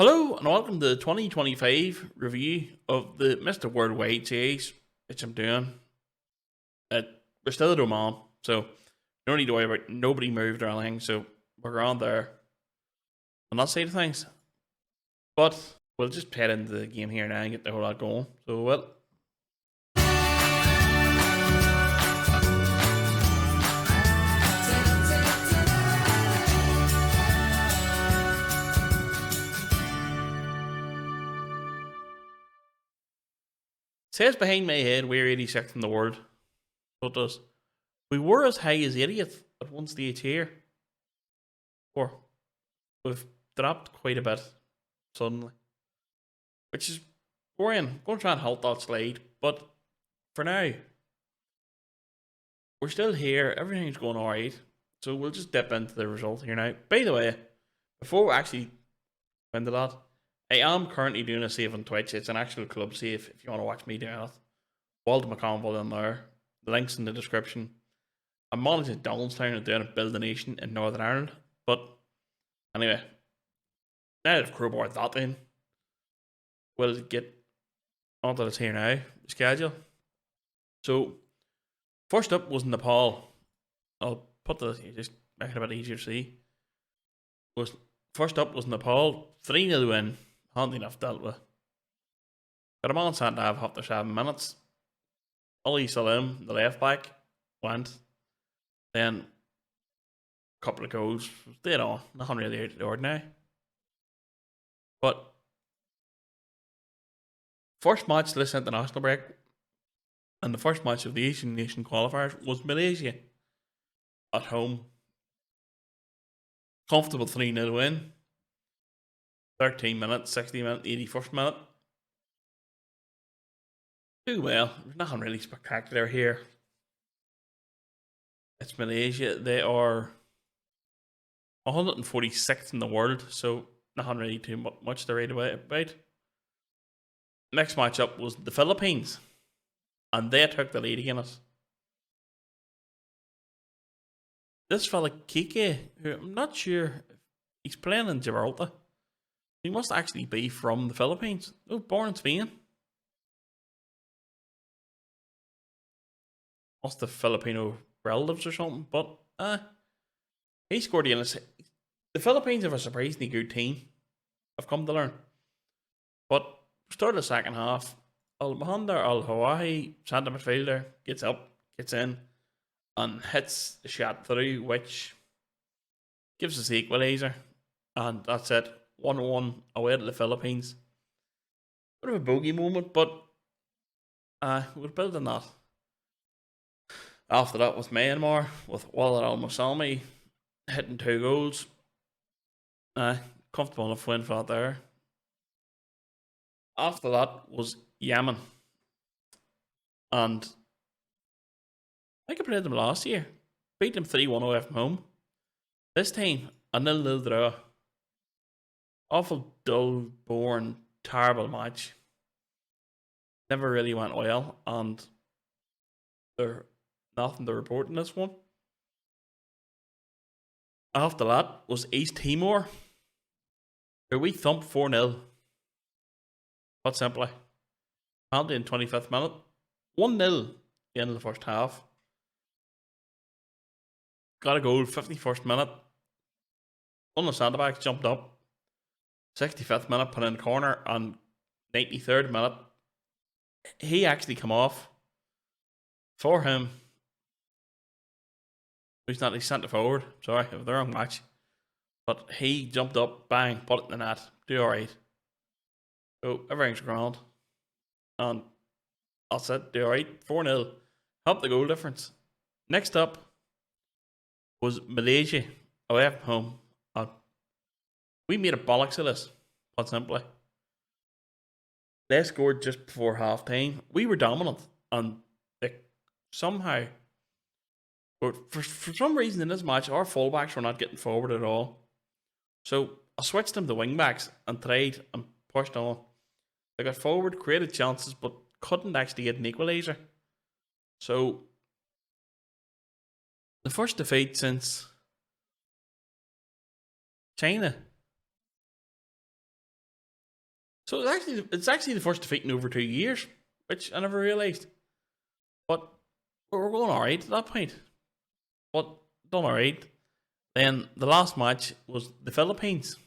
Hello and welcome to the 2025 review of the Mr. Worldwide series, which I'm doing. We're still at Oman, so no need to worry about nobody moved or anything, so we're around there on that side of things. But we'll just head into the game here now and get the whole lot going. So, well. Says behind my head we're 86th in the world. So it does. We were as high as 80th at one stage here. Or we've dropped quite a bit suddenly. Which is worrying. I'm going to try and halt that slide. But for now, we're still here. Everything's going alright. So we'll just dip into the result here now. By the way, before we actually go into that, I am currently doing a save on Twitch. It's an actual club save if you want to watch me doing it. Wald McConville in there. The link's in the description. I'm managing Donaldstown and doing a Build a Nation in Northern Ireland. But anyway, now that I've crowbarred that in, we'll get onto this here now. Schedule. So, first up was Nepal. I'll put this, just make it a bit easier to see. First up was Nepal. 3-0 win. Handy enough dealt with. Got a man sent to have after 7 minutes. Ali Salim, the left back, went. Then a couple of goals. Dead on. Nothing really out of the ordinary. But first match this international break and the first match of the Asian Nation qualifiers was Malaysia at home. Comfortable 3-0 win. 13 minutes, 60 minutes, 81st minute. Do well. There's nothing really spectacular here. It's Malaysia. They are 146th in the world, so nothing really too much to write about. Next match up was the Philippines, and they took the lead against us. This fella Kike, who I'm not sure, he's playing in Gibraltar. He must actually be from the Philippines. Oh, born in Spain. Must have Filipino relatives or something, but he scored against us. The Philippines have a surprisingly good team, I've come to learn. But start the second half, Almahander Al Hawaii, centre midfielder, gets up, gets in, and hits the shot through, which gives us the equaliser. And that's it. 1-1 away to the Philippines. Bit of a bogey moment, but we're building that. After that was Myanmar, with Walid Al Musalmi hitting 2 goals. Comfortable enough win for that there. After that was Yemen. And I think I played them last year. Beat them 3-1 away from home. This time, a 0-0 draw. Awful dull, boring, terrible match. Never really went well, and there's nothing to report in this one. After that was East Timor, who we thumped 4-0. Quite simply. Penalty in 25th minute. 1-0 at the end of the first half. Got a goal, 51st minute. One of the centre backs jumped up. 65th minute, put in the corner, and 93rd minute, he actually come off. For him, he's not, he's centre forward. Sorry, it was the wrong match. But he jumped up, bang, put it in the net. Do alright. So everything's grand. And that's it, do alright. 4-0. Help the goal difference. Next up was Malaysia away from home. We made a bollocks of this, quite simply. They scored just before half time. We were dominant, and they somehow, but for some reason in this match, our fullbacks were not getting forward at all. So I switched them to wing backs and tried and pushed on. They got forward, created chances, but couldn't actually get an equaliser. So the first defeat since China. So it's actually the first defeat in over 2 years, which I never realised. But we're going alright at that point. But done alright. Then the last match was the Philippines.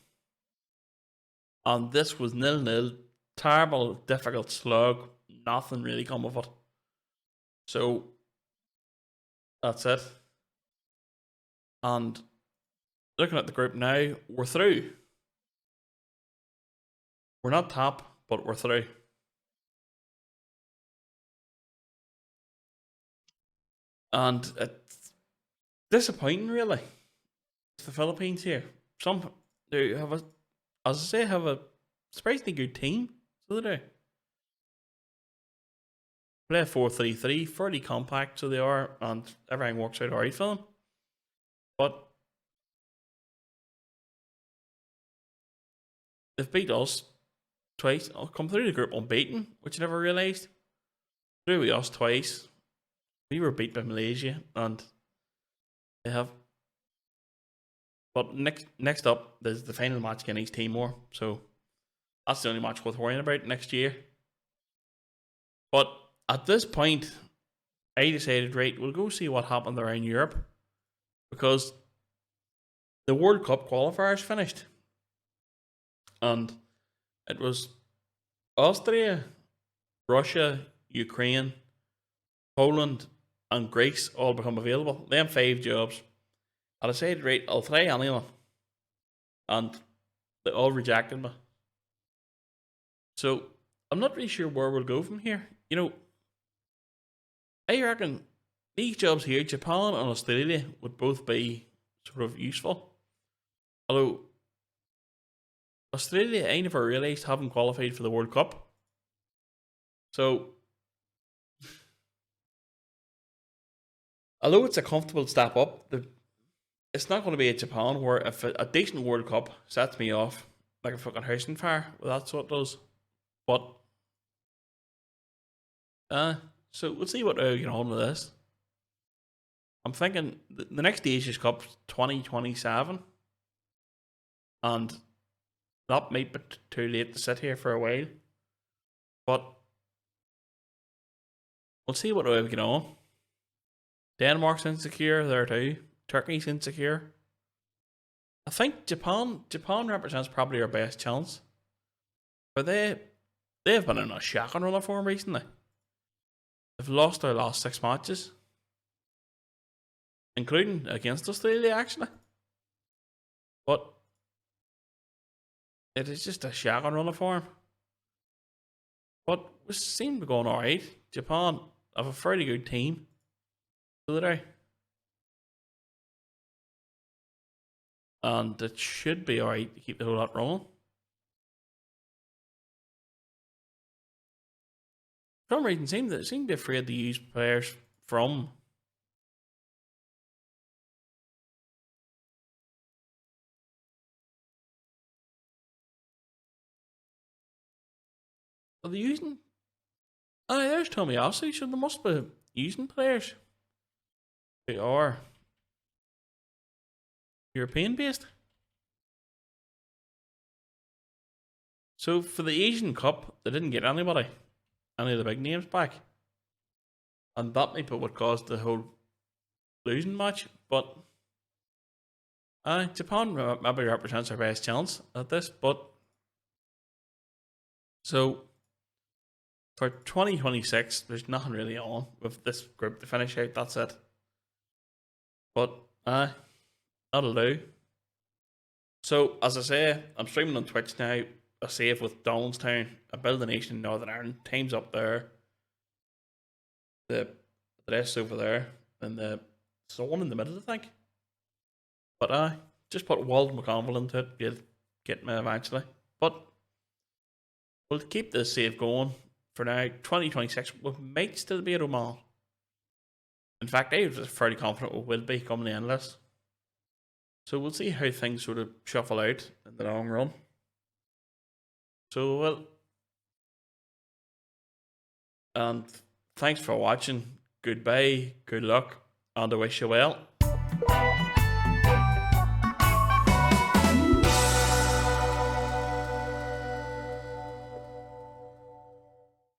And this was 0-0. Terrible, difficult slug. Nothing really come of it. So that's it. And looking at the group now, we're through. We're not top, but we're through. And it's disappointing, really. It's the Philippines here. Some do have as I say, have a surprisingly good team. So they do. Play a 4-3-3, fairly compact, so they are, and everything works out alright for them. But they've beat us twice. I'll come through the group unbeaten, which I never realised. Through with us twice. We were beat by Malaysia, and they have. But next up, there's the final match against Timor, so that's the only match worth worrying about next year. But at this point, I decided, right, we'll go see what happened around Europe, because the World Cup qualifiers finished, and it was Austria, Russia, Ukraine, Poland, and Greece all become available. Them 5 jobs. I decided, right, I'll try any of them. And they all rejected me. So I'm not really sure where we'll go from here. You know, I reckon these jobs here, Japan and Australia, would both be sort of useful. Although Australia, I never realised, haven't qualified for the World Cup. So although it's a comfortable step up, it's not going to be a Japan where if a decent World Cup sets me off like a fucking house on fire. Well, that's what it does. But so we'll see what we get on with this. I'm thinking the next Asia's Cup's 2027, and that might be too late to sit here for a while. But we'll see what we get on. Denmark's insecure there too. Turkey's insecure. I think Japan represents probably our best chance. But they've been in a shocking run of form recently. They've lost their last 6 matches, including against Australia actually. But it is just a shocking run of form. But we seem to be going alright. Japan have a fairly good team. So they do. And it should be alright to keep the whole lot rolling. For some reason, seem to be afraid to use players from. Are they using? Oh, there's Tommy Ossie, so they must be using players who are European based. So for the Asian Cup, they didn't get any of the big names back. And that might be what caused the whole losing match. But Japan maybe represents our best chance at this. But so for 2026, there's nothing really on with this group to finish out. That's it. But that'll do. So as I say, I'm streaming on Twitch now. A save with Donaldstown, a building nation in Northern Ireland. Team's up there. The rest over there, and there's one in the middle, I think. But I just put Wald McConville into it. You'll get me eventually. But we'll keep this save going for now. 2026, we might still be at Oman. In fact, I was fairly confident we will be coming the endless. So we'll see how things sort of shuffle out in the long run. So, well, and thanks for watching. Goodbye, good luck, and I wish you well.